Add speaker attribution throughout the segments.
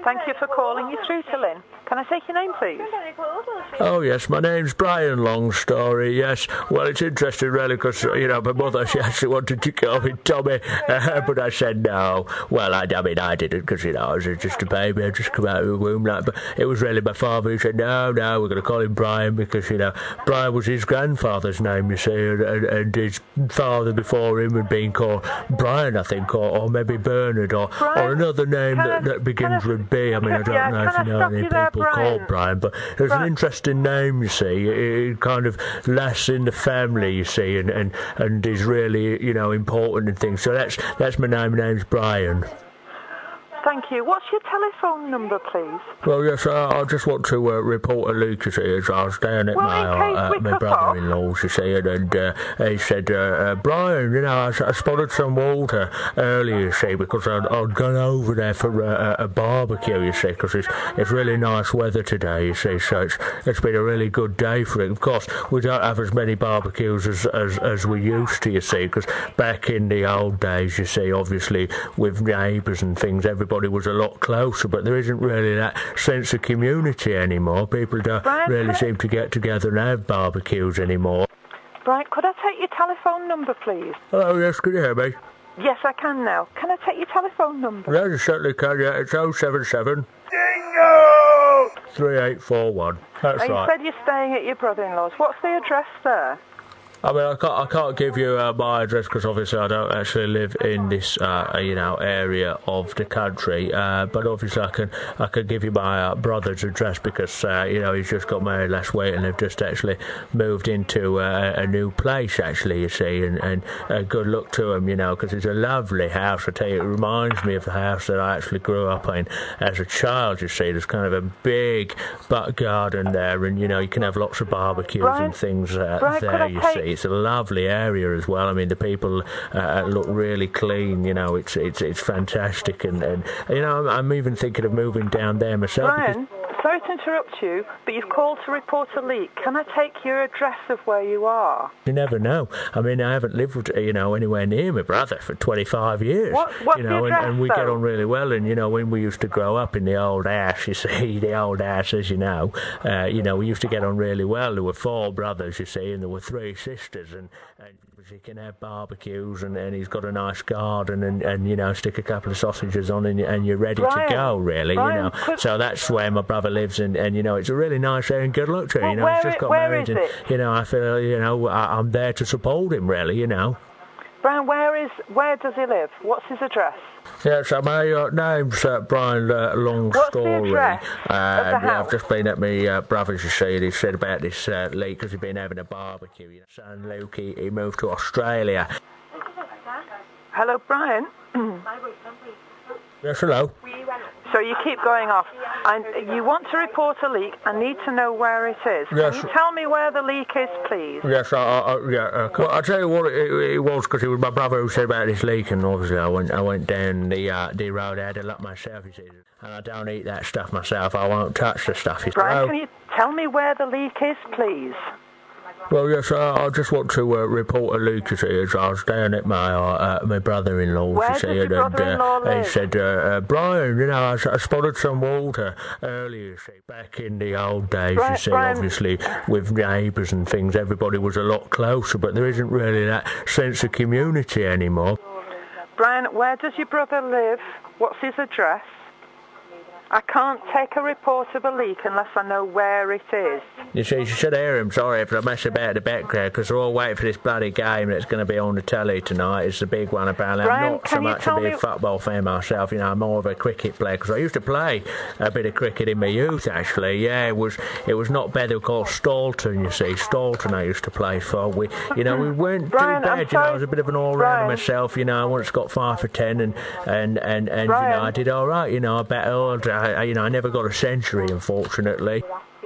Speaker 1: Thank you for calling. You through to Lynn. Can I take your name, please?
Speaker 2: Oh, yes, my name's Brian Longstory, yes. Well, it's interesting, really, because, my mother, she actually wanted to call me Tommy, but I said no. Well, I mean, I didn't, because, I was just a baby. I just come out of the womb, but it was really my father who said, no, we're going to call him Brian, because, Brian was his grandfather's name, you see, and his father before him had been called Brian, I think, or maybe Bernard, or another name that begins with B. I mean, I don't know if you know any people called Brian, but it was an interesting name, you see. It kind of lasts in the family, you see, and is really, important and things. So that's my name. My name's Brian.
Speaker 1: Thank you. What's your telephone number, please?
Speaker 2: Well, yes, I just want to report a leak, you see, as I was down at my brother-in-law's, you see, and he said, Brian, I spotted some water earlier, you see, because I'd gone over there for a barbecue, you see, because it's really nice weather today, you see, so it's been a really good day for it. Of course, we don't have as many barbecues as we used to, you see, because back in the old days, you see, obviously, with neighbours and things, everybody was a lot closer, but there isn't really that sense of community anymore. People don't really seem to get together and have barbecues anymore.
Speaker 1: Brian, could I take your telephone number, please?
Speaker 2: Oh, yes, can you hear me?
Speaker 1: Yes, I can now. Can I take your telephone number?
Speaker 2: Yes, you certainly can, yeah. It's 077...
Speaker 3: Dingo!
Speaker 2: 3841. That's right.
Speaker 1: You said you're staying at your brother-in-law's. What's the address there?
Speaker 2: I mean, I can't give you my address because obviously I don't actually live in this, area of the country. But obviously I can give you my brother's address because he's just got married last week and they've just actually moved into a new place. Actually, you see, and good luck to him, because it's a lovely house. I tell you, it reminds me of the house that I actually grew up in as a child. You see, there's kind of a big back garden there, and you can have lots of barbecues and things there. You see. It's a lovely area as well. I mean, the people look really clean. It's fantastic, and I'm even thinking of moving down there myself.
Speaker 1: Brian, sorry to interrupt you, but you've called to report a leak. Can I take your address of where you are?
Speaker 2: You never know. I mean, I haven't lived, anywhere near my brother for 25 years.
Speaker 1: What's the address,
Speaker 2: and we get on really well. And when we used to grow up in the old house, you see, the old house, as we used to get on really well. There were 4 brothers, you see, and there were 3 sisters, and he can have barbecues, and he's got a nice garden, and stick a couple of sausages on, and you're ready to go, really, So that's where my brother lives, and it's a really nice area, and good luck to him. He's just got married, and I feel, I'm there to support him, really,
Speaker 1: Brian, where does he live? What's his address?
Speaker 2: Yeah, so my name's Brian Longstory.
Speaker 1: What's the address of the house?
Speaker 2: I've just been at my brother's, you see, and he said about this leak because he'd been having a barbecue. Son Luke, he moved to Australia.
Speaker 1: Hello, Brian?
Speaker 2: Yes, hello.
Speaker 1: So you keep going off. And you want to report a leak. I need to know where it is.
Speaker 2: Yes.
Speaker 1: Can you tell me where the leak is, please?
Speaker 2: Yes, well, I'll tell you what it was, because it was my brother who said about this leak, and obviously I went down the road. I had a lot myself, you see, and I don't eat that stuff myself. I won't touch the stuff.
Speaker 1: Brian, can you tell me where the leak is, please?
Speaker 2: Well, yes, I just want to report a leak, you see, as I was down at my brother-in-law's,
Speaker 1: Where
Speaker 2: you see,
Speaker 1: does your brother-in-law live?
Speaker 2: He said, Brian, I spotted some water earlier, you see, back in the old days, you see, obviously, with neighbours and things, everybody was a lot closer, but there isn't really that sense of community anymore.
Speaker 1: Brian, where does your brother live? What's his address? I can't take a report of a leak unless I know where it is.
Speaker 2: You see, you should hear him, sorry if I mess about the background, because they're all waiting for this bloody game that's going to be on the telly tonight. It's the big one, apparently.
Speaker 1: Brian,
Speaker 2: I'm not so much a big football fan myself, I'm more of a cricket player, because I used to play a bit of cricket in my youth, actually. Yeah, it was not bad. They were called Staunton, you see. Staunton I used to play for. We weren't
Speaker 1: Brian,
Speaker 2: too bad, I was a bit of an all-rounder myself, I once got 5 for 10, and I did all right, I battled. I never got a century, unfortunately.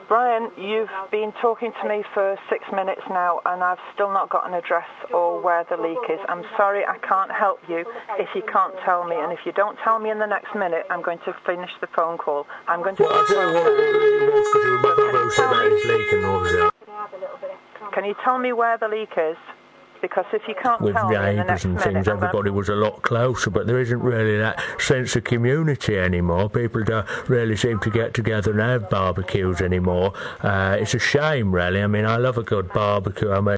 Speaker 1: Brian, you've been talking to me for 6 minutes now, and I've still not got an address or where the leak is. I'm sorry, I can't help you if you can't tell me, and if you don't tell me in the next minute, I'm going to finish the phone call. I'm going to... Can you tell me where the leak is? Because if you can't
Speaker 2: with
Speaker 1: tell me in the
Speaker 2: neighbours
Speaker 1: next
Speaker 2: and
Speaker 1: minute,
Speaker 2: things, everybody was a lot closer, but there isn't really that sense of community anymore. People don't really seem to get together and have barbecues anymore. It's a shame, really. I mean, I love a good barbecue. I mean...